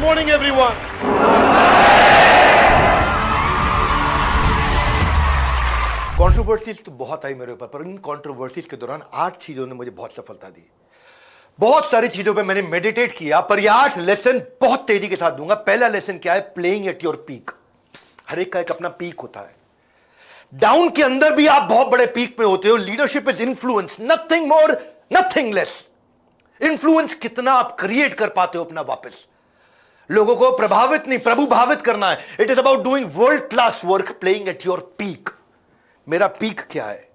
morning, everyone. Controversies तो बहुत आई मेरे ऊपर, पर इन कंट्रोवर्सीज के दौरान 8 चीजों ने मुझे बहुत सफलता दी। बहुत सारी चीजों पे मैंने मेडिटेट किया, पर ये 8 लेसन बहुत तेजी के साथ दूंगा। पहला लेसन क्या है? Playing at your peak. हर एक का एक अपना पीक होता है। डाउन के अंदर भी आप बहुत बड़े पीक पे होते हो। Leadership is influence, nothing more nothing less. Influence कितना आप क्रिएट कर पाते हो अपना वापस। लोगों को प्रभावित नहीं, प्रभुभावित करना है। It is about doing world class work, playing at your peak. मेरा पीक क्या है?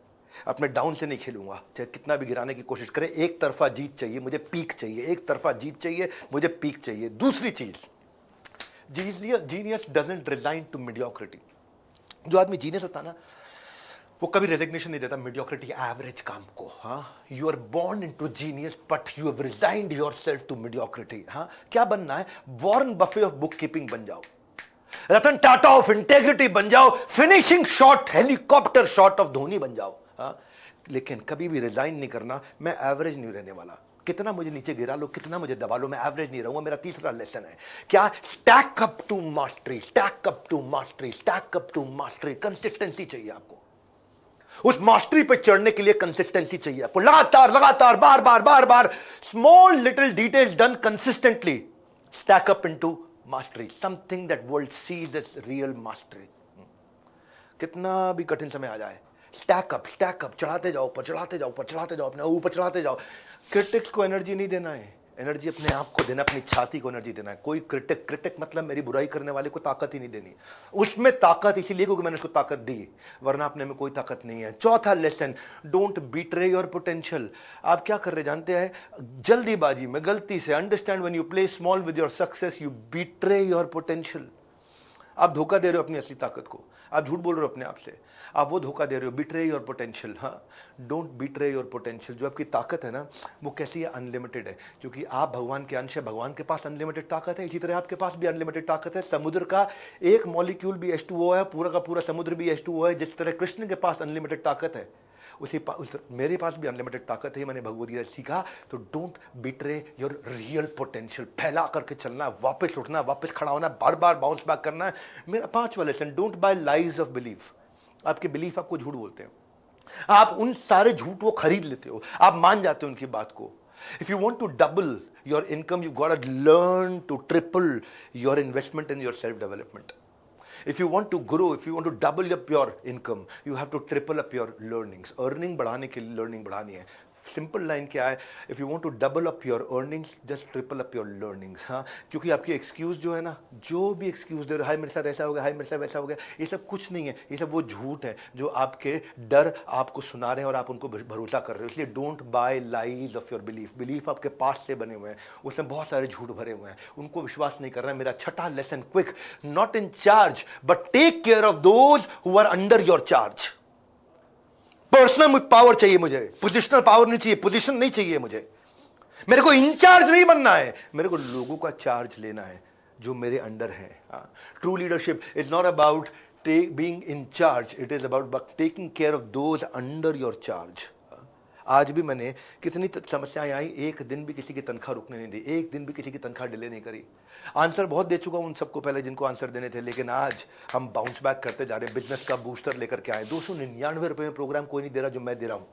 अपने डाउन से नहीं खेलूंगा, चाहे कितना भी गिराने की कोशिश करे। एक तरफा जीत चाहिए, मुझे पीक चाहिए। एक तरफा जीत चाहिए, मुझे पीक चाहिए। दूसरी चीज, genius doesn't resign to mediocrity. जो आदमी जीनियस होता है ना, वो कभी रेजिग्नेशन नहीं देता मीडियोक्रिटी, एवरेज काम को। हाँ, you are born into genius but you have resigned yourself to mediocrity. हाँ, क्या बनना है? Warren Buffett of bookkeeping बन जाओ, रतन टाटा ऑफ इंटेग्रिटी बन जाओ, finishing shot, helicopter shot of Dhoni बन जाओ। हाँ, लेकिन कभी भी रिजाइन नहीं करना। मैं एवरेज नहीं रहने वाला। कितना मुझे नीचे गिरा लो, कितना मुझे दबा लो, मैं एवरेज नहीं रहूंगा। मेरा तीसरा लेसन है क्या? Stack up to mastery, stack up to mastery, stack up to mastery. Consistency चाहिए आपको। उस मास्टरी पे चढ़ने के लिए कंसिस्टेंसी चाहिए आपको। लगातार लगातार, बार बार बार बार, small little details done consistently stack up into mastery, something that world sees as real mastery. कितना भी कठिन समय आ जाए, स्टैक अप, चढ़ाते जाओ, ऊपर चढ़ाते जाओ, ऊपर चढ़ाते जाओ, अपने ऊपर चढ़ाते जाओ। क्रिटिक्स को एनर्जी नहीं देना है, एनर्जी अपने आप को देना, अपनी छाती को एनर्जी देना है। कोई क्रिटिक मतलब मेरी बुराई करने वाले को ताकत ही नहीं देनी। उसमें ताकत इसीलिए क्योंकि मैंने उसको ताकत दी, वरना अपने में कोई ताकत नहीं है। चौथा lesson, don't betray your potential. आप क्या कर रहे जानते हैं? जल्दीबाजी में, गलती से, understand when you play small with your success you betray your potential. आप धोखा दे रहे हो अपनी असली ताकत को। आप झूठ बोल रहे हो अपने आप से, आप वो धोखा दे रहे हो। Betray your potential. हाँ, डोंट बिट्रे योर पोटेंशियल। जो आपकी ताकत है ना, वो कैसी है? अनलिमिटेड है, क्योंकि आप भगवान के अंश है। भगवान के पास अनलिमिटेड ताकत है, इसी तरह आपके पास भी अनलिमिटेड ताकत है। समुद्र का एक मॉलिक्यूल भी H2O है, पूरा का पूरा समुद्र भी H2O है। जिस तरह कृष्ण के पास अनलिमिटेड ताकत है, मेरे पास भी अनलिमिटेड ताकत है। मैंने भगवद गीता सीखा। तो don't betray your real potential. फैला करके चलना, वापस उठना, वापस खड़ा होना, बार बार बाउंस बैक करना है। मेरा 5वां lesson, don't buy lies of belief. आपके बिलीफ आपको झूठ बोलते हैं। आप उन सारे झूठ वो खरीद लेते हो, आप मान जाते हो उनकी बात को। If you want to double your income, you got to learn to triple your investment in your self development. If you want to grow, if you want to double up your income, you have to triple up your learnings. Earning बढ़ाने के लिए learning बढ़ानी है. Simple line क्या है? If you want to double up your earnings, just triple up your learnings. हाँ, क्योंकि आपकी एक्सक्यूज जो है ना, जो भी एक्सक्यूज दे रहे हो, हाय मेरे साथ ऐसा हो गया, हाय मेरे साथ वैसा हो गया, ये सब कुछ नहीं है. ये सब वो झूठ है जो आपके डर आपको सुना रहे हैं और आप उनको भरोसा कर रहे हो. इसलिए don't buy lies of your belief. Belief आपके पास से बने हुए हैं, उसमें बहुत सारे झूठ भरे हुए हैं, उनको विश्वास नहीं करना है. मेरा छठा lesson, quick, not in charge but take care of those who are under your charge. Personal power चाहिए मुझे, पोजिशनल पावर नहीं चाहिए, पोजीशन नहीं चाहिए मुझे. मेरे को इंचार्ज नहीं बनना है, मेरे को लोगों का चार्ज लेना है जो मेरे अंडर है. True leadership is not about being in charge, it is about taking care of those under your charge. आज भी मैंने कितनी समस्याएं आई, एक दिन भी किसी की तनख्वाह रुकने नहीं दी, एक दिन भी किसी की तनख्वाह डिले नहीं करी. आंसर बहुत दे चुका हूं उन सबको पहले जिनको आंसर देने थे, लेकिन आज हम बाउंस बैक करते जा रहे हैं. बिजनेस का बूस्टर लेकर के आए. 299 रुपए में प्रोग्राम कोई नहीं दे रहा जो मैं दे रहा हूं.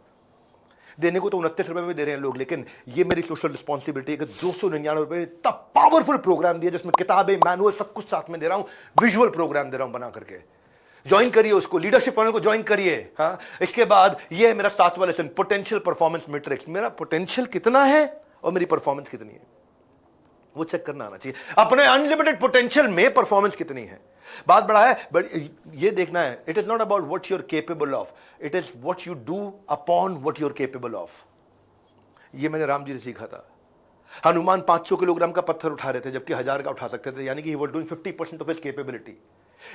देने को तो 29 रुपए में दे रहे हैं लोग, लेकिन ये मेरी सोशल रिस्पॉन्सिबिलिटी है कि 299 रुपए इतना पावरफुल प्रोग्राम दिया जिसमें किताबें, मैनुअल, सब कुछ साथ में दे रहा हूं. विजुअल प्रोग्राम दे रहा हूं बना करके. ज्वाइन करिए उसको, लीडरशिप वालों को ज्वाइन करिए. हाँ, इसके बाद ये है मेरा 7वां लेसन, पोटेंशियल परफॉर्मेंस मैट्रिक्स. मेरा पोटेंशियल कितना है और मेरी परफॉर्मेंस कितनी है, वो चेक करना आना चाहिए. अपने अनलिमिटेड पोटेंशियल में परफॉर्मेंस कितनी है. बात बड़ा है, बट ये देखना है. It is not about what you are capable of, it is what you do upon what you are capable of. ये मैंने राम जी से सीखा था. हनुमान 500 किलोग्राम का पत्थर उठा रहे थे जबकि 1000 का उठा सकते थे, यानी कि he was doing 50% of his capability.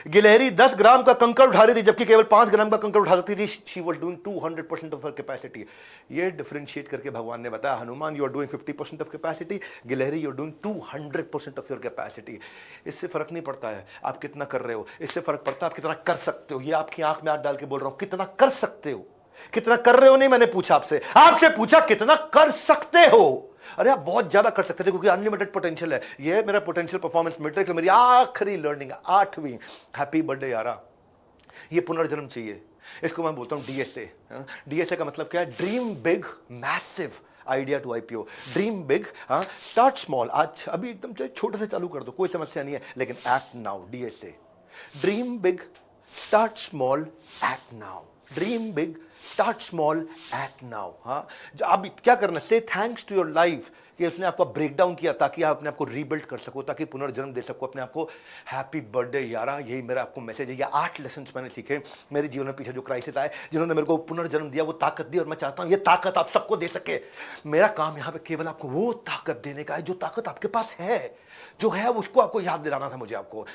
गिलहरी 10 ग्राम का कंकड़ उठा रही थी जबकि केवल 5 ग्राम का कंकड़ उठा सकती थी. She was doing 200% of her capacity. ये डिफरेंशिएट करके भगवान ने बताया, Hanuman you are doing 50% of capacity, गिलहरी you are doing 200% of your capacity. इससे फर्क नहीं पड़ता है आप कितना कर रहे हो, इससे फर्क पड़ता है आप कितना कर सकते हो. ये आपकी आंख में हाथ डाल के बोल रहा हूं, कितना कर सकते हो. कितना कर रहे हो नहीं मैंने पूछा आपसे, आपसे पूछा कितना कर सकते हो। अरे आप बहुत ज्यादा कर सकते थे क्योंकि अनलिमिटेड पोटेंशियल है। ये मेरा पोटेंशियल परफॉर्मेंस मीट्रिक, मेरी आखिरी लर्निंग, 8वीं। हैप्पी बर्थडे यारा। ये पुनर्जन्म चाहिए, इसको मैं बोलता हूं डीएसए। डीएसए का मतलब क्या है? Dream big massive idea to IPO. Dream big, start small. आज अभी एकदम छोटे से चालू कर दो, कोई समस्या नहीं है, लेकिन act now. DSA, dream big, start small, act now. Dream big, start small, act now. हाँ, अब क्या करना, से थैंक्स टू योर लाइफ कि उसने आपको ब्रेक डाउन किया ताकि आप अपने आप को रीबिल्ड कर सको, ताकि पुनर्जन्म दे सको अपने आप को। हैप्पी बर्थडे यारा, यही मेरा आपको मैसेज है। ये 8 लेसन मैंने सीखे मेरे जीवन में, पीछे जो क्राइसिस आए, जिन्होंने मेरे को पुनर्जन्म दिया, वो ताकत दी, और मैं चाहता हूं ये ताकत आप सबको दे सके। मेरा काम यहां पे केवल आपको वो ताकत देने का है जो ताकत आपके पास है, जो है उसको आपको याद दिलाना था मुझे आपको।